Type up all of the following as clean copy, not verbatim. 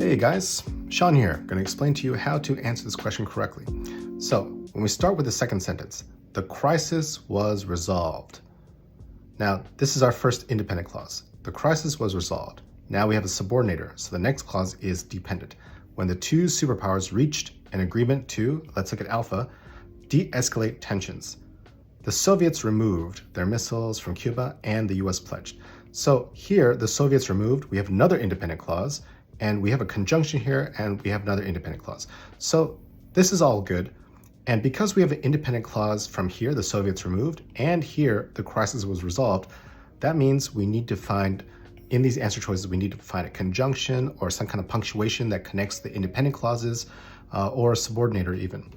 Hey guys, Sean here, going to explain to you how to answer this question correctly. So, when we start with the second sentence, the crisis was resolved. Now, this is our first independent clause. The crisis was resolved. Now we have a subordinator, so the next clause is dependent. When the two superpowers reached an agreement to, let's look at alpha, de-escalate tensions. The Soviets removed their missiles from Cuba and the US pledged. So here, the Soviets removed, we have another independent clause, and we have a conjunction here, and we have another independent clause. So this is all good. And because we have an independent clause from here, the Soviets removed, and here, the crisis was resolved, that means we need to find, in these answer choices, we need to find a conjunction or some kind of punctuation that connects the independent clauses or a subordinator even.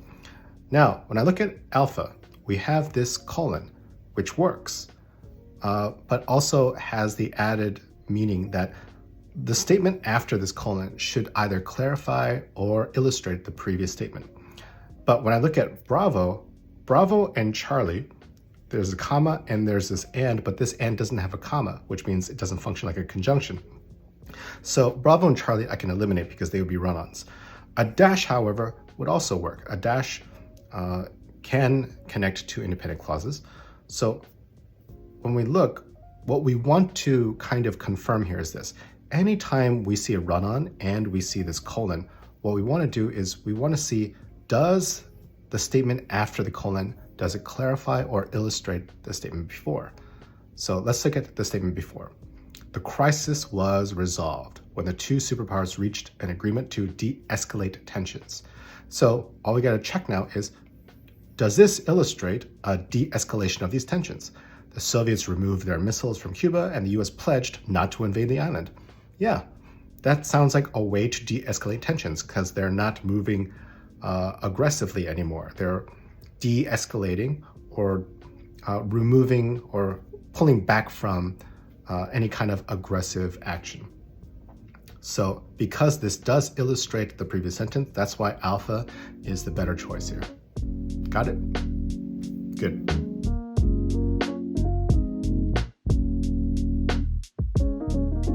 Now, when I look at alpha, we have this colon, which works, but also has the added meaning that the statement after this colon should either clarify or illustrate the previous statement. But when I look at Bravo and Charlie, there's a comma and there's this and, but this and doesn't have a comma, which means it doesn't function like a conjunction. So Bravo and Charlie I can eliminate because they would be run-ons. A dash, however, would also work. A dash can connect to independent clauses. So when we look, what we want to kind of confirm here is this. Anytime we see a run-on and we see this colon, what we want to do is we want to see, does the statement after the colon, does it clarify or illustrate the statement before? So let's look at the statement before. The crisis was resolved when the two superpowers reached an agreement to de-escalate tensions. So all we got to check now is, does this illustrate a de-escalation of these tensions? The Soviets removed their missiles from Cuba and the US pledged not to invade the island. Yeah, that sounds like a way to de-escalate tensions because they're not moving aggressively anymore. They're de-escalating or removing or pulling back from any kind of aggressive action. So because this does illustrate the previous sentence, that's why alpha is the better choice here. Got it? Good.